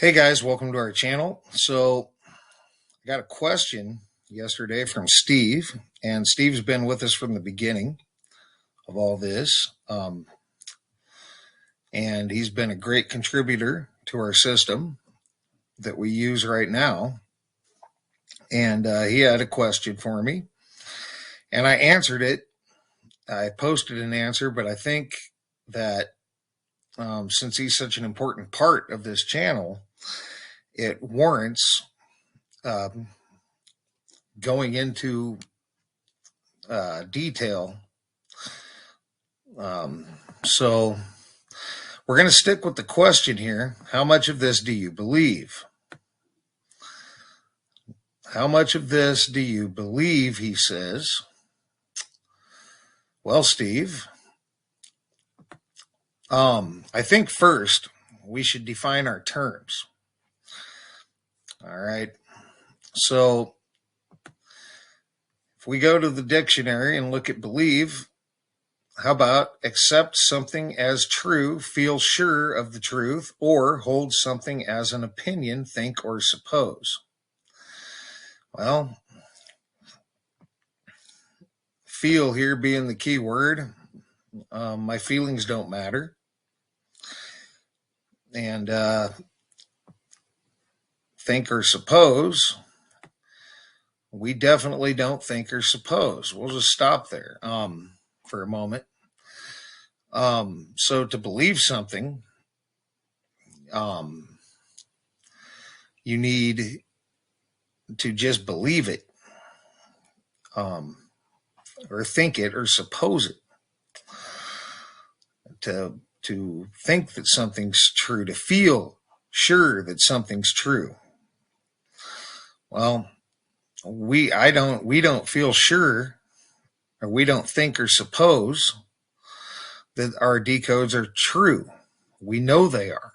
Hey guys, welcome to our channel. So I got a question yesterday from Steve, and Steve's been with us from the beginning of all this. And he's been a great contributor to our system that we use right now. And he had a question for me, and I answered it. I posted an answer, but I think that since he's such an important part of this channel, it warrants um, going into detail. So we're going to stick with the question here. How much of this do you believe? How much of this do you believe, he says. Well, Steve, I think first we should define our terms. All right. So if we go to the dictionary and look at believe, how about accept something as true, feel sure of the truth, or hold something as an opinion, think, or suppose? Well, feel here being the key word. My feelings don't matter. And think or suppose, we definitely don't think or suppose. We'll just stop there for a moment. So to believe something, you need to just believe it, or think it, or suppose it. To think that something's true, to feel sure that something's true. Well, we don't feel sure, or we don't think or suppose that our decodes are true. We know they are.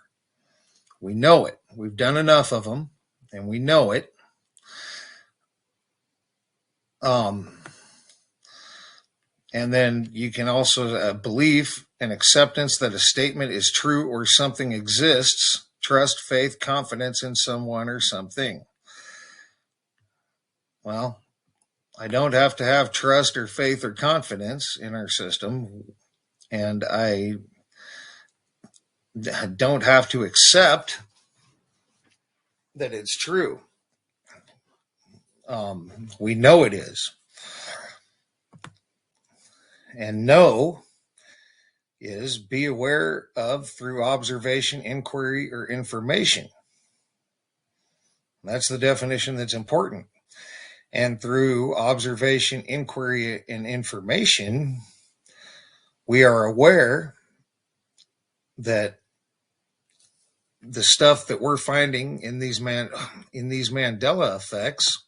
We know it. We've done enough of them, and we know it. And then you can also believe and acceptance that a statement is true or something exists, trust, faith, confidence in someone or something. Well, I don't have to have trust or faith or confidence in our system, and I don't have to accept that it's true. We know it is. And know is be aware of through observation, inquiry, or information. That's the definition that's important. And through observation, inquiry, and information, we are aware that the stuff that we're finding in these Mandela effects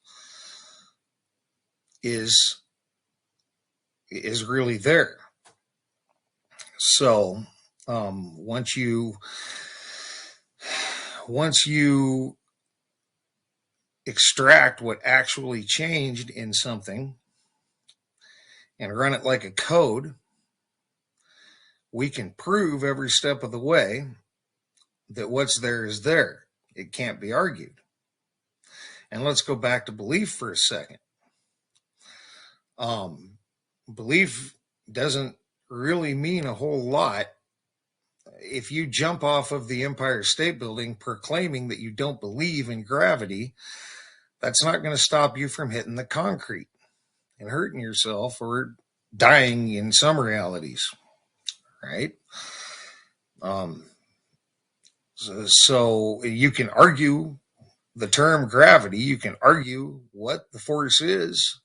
is really there. So once you extract what actually changed in something and run it like a code, we can prove every step of the way that what's there is there. It can't be argued. And let's go back to belief for a second. Belief doesn't really mean a whole lot. If you jump off of the Empire State Building proclaiming that you don't believe in gravity, that's not going to stop you from hitting the concrete and hurting yourself or dying in some realities, right? So you can argue the term gravity. You can argue what the force is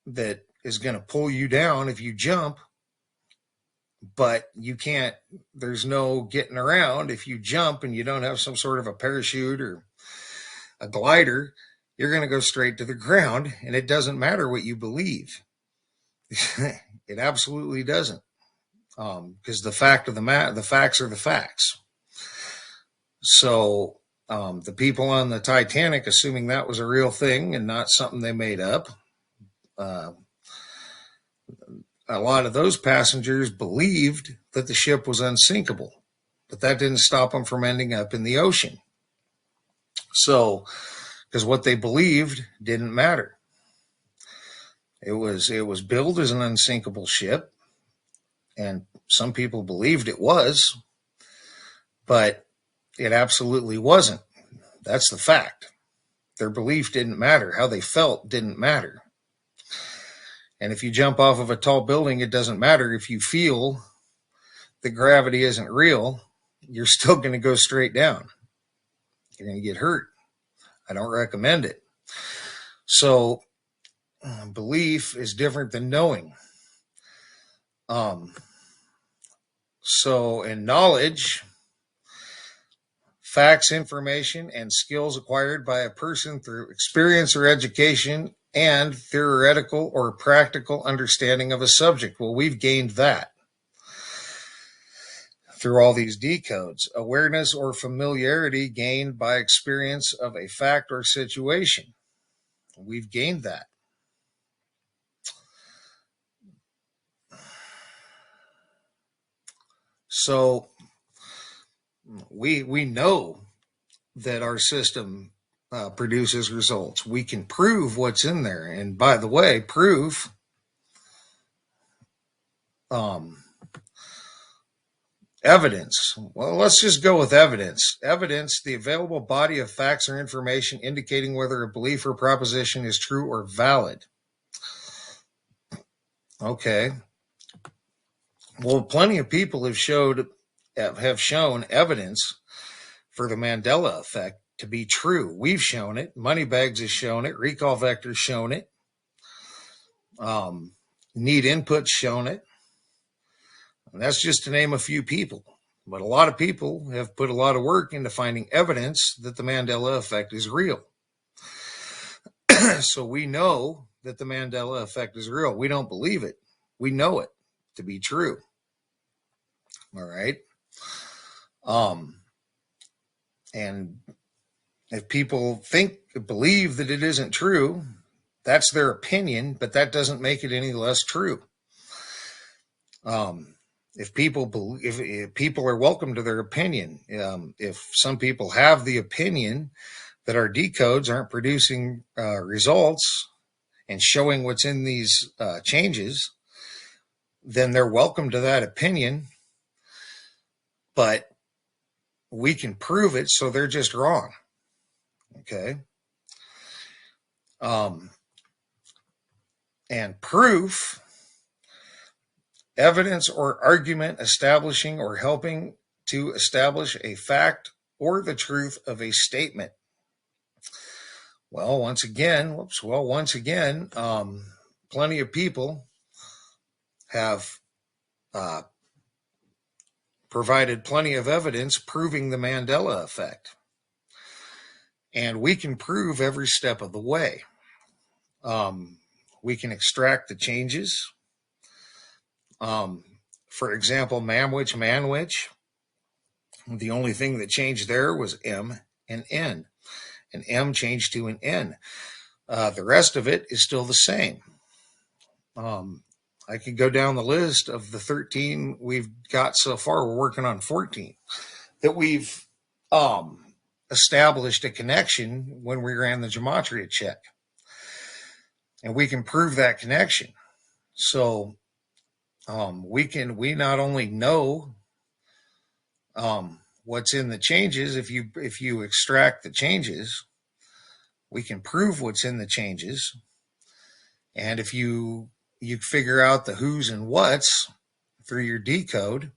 that is going to pull you down if you jump, but you can't, there's no getting around. If you jump and you don't have some sort of a parachute or a glider, you're going to go straight to the ground, and it doesn't matter what you believe. It absolutely doesn't, because the facts are the facts. So the people on the Titanic, assuming that was a real thing and not something they made up, a lot of those passengers believed that the ship was unsinkable. but that didn't stop them from ending up in the ocean. So, because what they believed didn't matter. It was billed as an unsinkable ship, and some people believed it was, but it absolutely wasn't. That's the fact. Their belief didn't matter. How they felt didn't matter. And if you jump off of a tall building, it doesn't matter. If you feel that gravity isn't real, you're still going to go straight down. You're going to get hurt. I don't recommend it. So, belief is different than knowing. So, in knowledge, facts, information, and skills acquired by a person through experience or education and theoretical or practical understanding of a subject. Well, we've gained that through all these decodes. Awareness or familiarity gained by experience of a fact or situation. We've gained that. So we know that our system produces results. We can prove what's in there. And by the way, proof evidence. Well, let's just go with evidence. Evidence, the available body of facts or information indicating whether a belief or proposition is true or valid. Okay. Well, plenty of people have shown evidence for the Mandela effect to be true. We've shown it. Moneybags has shown it. Recall Vector's shown it. Need Input's shown it. And that's just to name a few people. But a lot of people have put a lot of work into finding evidence that the Mandela effect is real. So we know that the Mandela effect is real. We don't believe it. We know it to be true. All right. And if people believe that it isn't true, that's their opinion, but that doesn't make it any less true. If people are welcome to their opinion, if some people have the opinion that our decodes aren't producing results and showing what's in these changes, then they're welcome to that opinion, but we can prove it, so they're just wrong. Okay. And proof, evidence or argument establishing or helping to establish a fact or the truth of a statement. Well, once again, plenty of people have provided plenty of evidence proving the Mandela effect. And we can prove every step of the way. We can extract the changes. For example, Manwich. The only thing that changed there was M and N. An M changed to an N. The rest of it is still the same. I could go down the list of the 13 we've got so far. We're working on 14 that we've established a connection when we ran the gematria check. And we can prove that connection. So we not only know what's in the changes, if you extract the changes, we can prove what's in the changes. And if you figure out the who's and what's through your decode,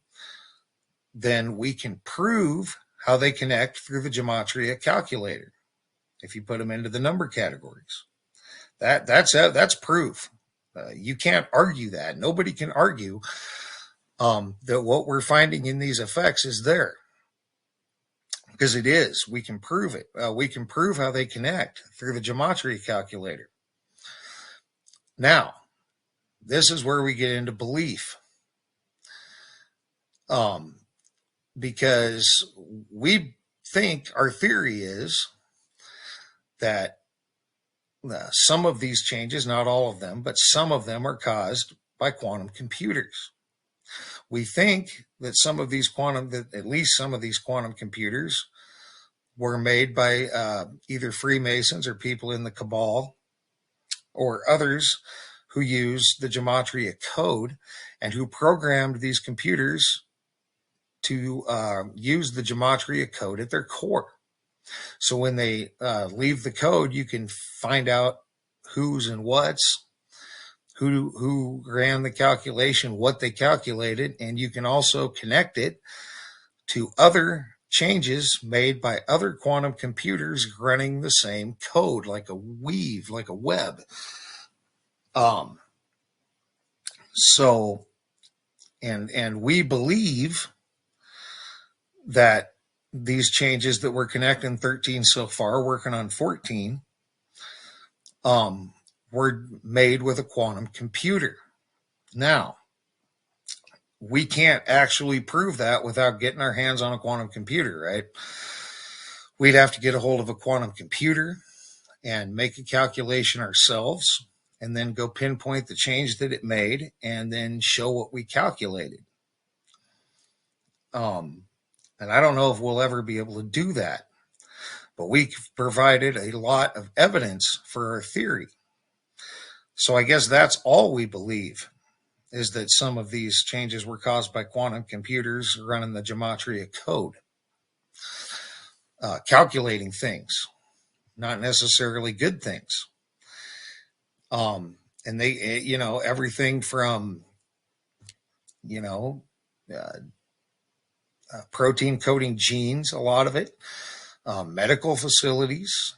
then we can prove how they connect through the gematria calculator if you put them into the number categories. That's proof. You can't argue that. Nobody can argue that what we're finding in these effects is there, because it is. We can prove it. We can prove how they connect through the gematria calculator. Now, this is where we get into belief, because we think our theory is that some of these changes, not all of them, but some of them are caused by quantum computers. We think that at least some of these quantum computers were made by either Freemasons or people in the cabal or others who use the gematria code and who programmed these computers to use the gematria code at their core. So when they leave the code, you can find out who's and what's, who ran the calculation, what they calculated, and you can also connect it to other changes made by other quantum computers running the same code, like a weave, like a web. So, and we believe that these changes that we're connecting 13 so far, working on 14, were made with a quantum computer. Now, we can't actually prove that without getting our hands on a quantum computer, right? We'd have to get a hold of a quantum computer and make a calculation ourselves and then go pinpoint the change that it made and then show what we calculated. And I don't know if we'll ever be able to do that, but we provided a lot of evidence for our theory. So I guess that's all we believe, is that some of these changes were caused by quantum computers running the gematria code, calculating things, not necessarily good things. And they, everything from, protein coding genes, a lot of it, medical facilities,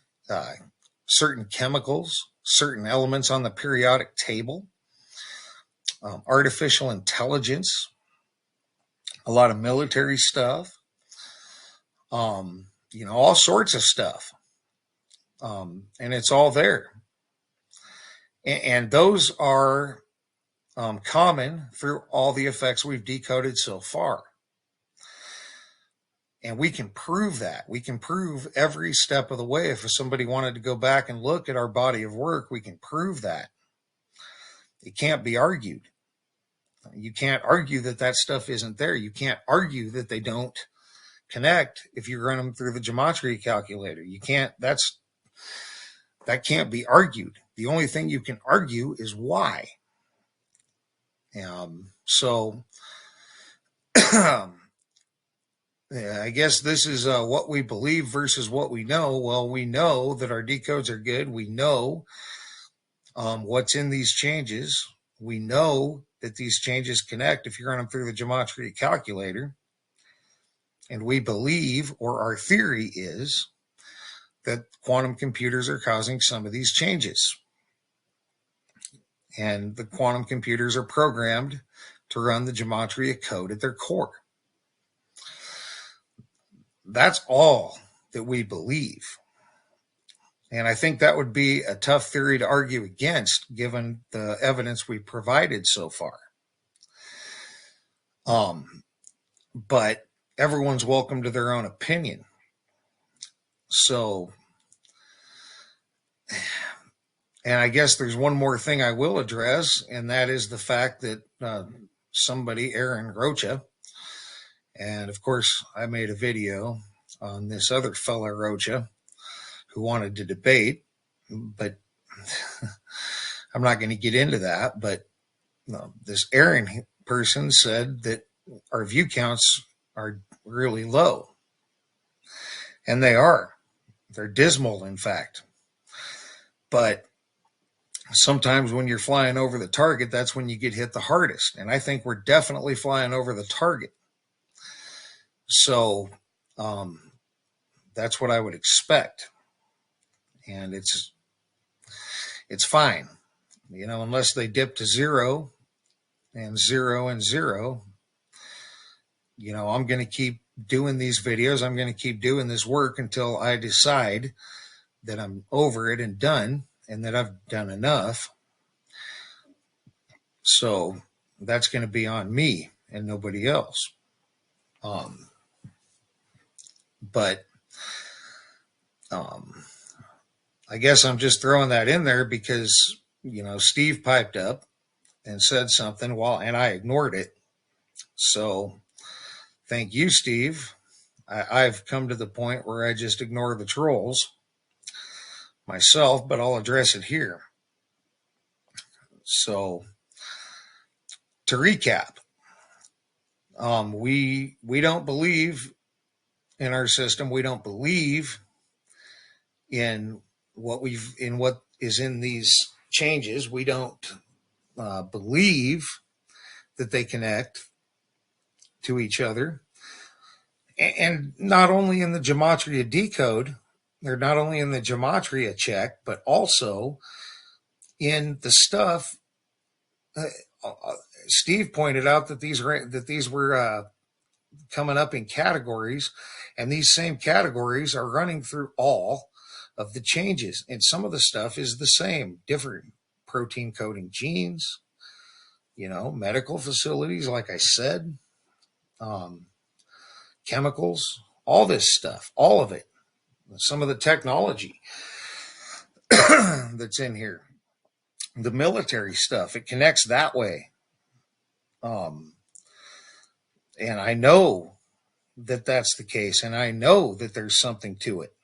certain chemicals, certain elements on the periodic table, artificial intelligence, a lot of military stuff, all sorts of stuff. And it's all there. And those are common through all the effects we've decoded so far. And we can prove that. We can prove every step of the way. If somebody wanted to go back and look at our body of work, we can prove that. It can't be argued. You can't argue that that stuff isn't there. You can't argue that they don't connect if you run them through the gematria calculator. You can't, that can't be argued. The only thing you can argue is why. So I guess this is what we believe versus what we know. Well, we know that our decodes are good. We know what's in these changes. We know that these changes connect if you run them through the gematria calculator. And we believe, or our theory is, that quantum computers are causing some of these changes. And the quantum computers are programmed to run the gematria code at their core. That's all that we believe. And I think that would be a tough theory to argue against, given the evidence we provided so far. But everyone's welcome to their own opinion. So, and I guess there's one more thing I will address, and that is the fact that somebody, Aaron Rocha, and of course I made a video on this other fella, Rocha, who wanted to debate, but I'm not going to get into that. But this Aaron person said that our view counts are really low. And they are. They're dismal, in fact. But sometimes when you're flying over the target, that's when you get hit the hardest. And I think we're definitely flying over the target. So that's what I would expect. And it's fine. Unless they dip to 0 and 0 and 0, I'm going to keep doing these videos. I'm going to keep doing this work until I decide that I'm over it and done, and that I've done enough. So that's going to be on me and nobody else. But I guess I'm just throwing that in there because, Steve piped up and said something and I ignored it. So thank you, Steve. I've come to the point where I just ignore the trolls myself, but I'll address it here. So to recap, we don't believe in our system. We don't believe in what is in these changes. We don't believe that they connect to each other. And not only in the gematria decode, they're not only in the gematria check, but also in the stuff. Steve pointed out that these were coming up in categories, and these same categories are running through all of the changes. And some of the stuff is the same, different protein coding genes, medical facilities, like I said, chemicals, all this stuff, all of it. Some of the technology that's in here, the military stuff, it connects that way. And I know that that's the case, and I know that there's something to it.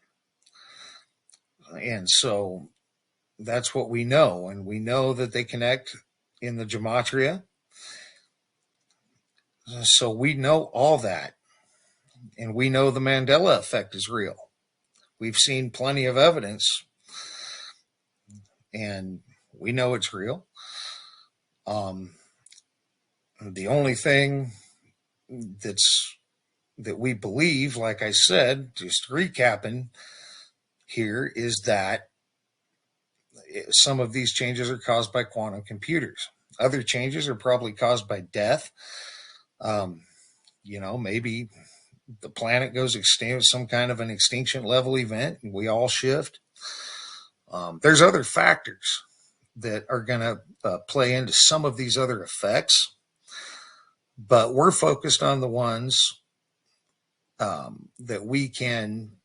And so that's what we know. And we know that they connect in the gematria. So we know all that. And we know the Mandela effect is real. We've seen plenty of evidence, and we know it's real. The only thing that we believe, like I said, just recapping here, is that some of these changes are caused by quantum computers. Other changes are probably caused by death. Maybe the planet goes extinct, some kind of an extinction level event, and we all shift. There's other factors that are going to play into some of these other effects, but we're focused on the ones that we can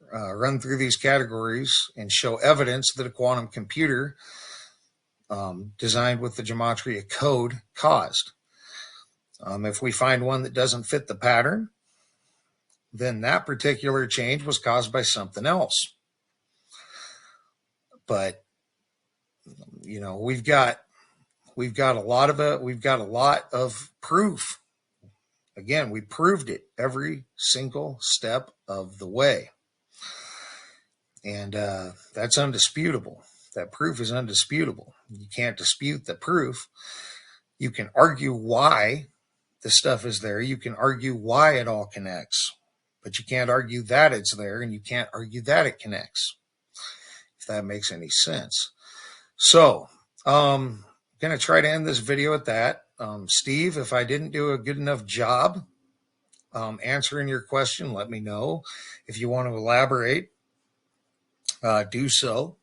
run through these categories and show evidence that a quantum computer designed with the gematria code caused. If we find one that doesn't fit the pattern, then that particular change was caused by something else. But we've got a lot of proof. Again, we proved it every single step of the way. And that's undisputable. That proof is undisputable. You can't dispute the proof. You can argue why the stuff is there. You can argue why it all connects. But you can't argue that it's there, and you can't argue that it connects, if that makes any sense. So I'm going to try to end this video at that. Steve, if I didn't do a good enough job answering your question, let me know. If you want to elaborate, do so.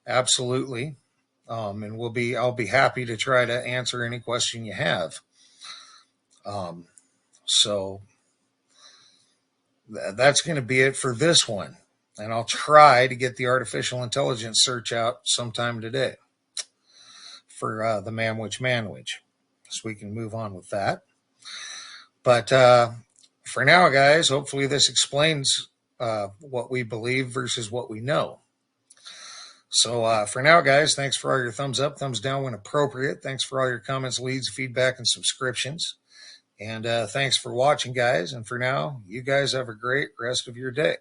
Absolutely. And I'll be happy to try to answer any question you have. So that's going to be it for this one. And I'll try to get the artificial intelligence search out sometime today for the Manwich, so we can move on with that. But for now, guys, hopefully this explains what we believe versus what we know. So for now, guys, thanks for all your thumbs up, thumbs down when appropriate. Thanks for all your comments, leads, feedback, and subscriptions. And thanks for watching, guys. And for now, you guys have a great rest of your day.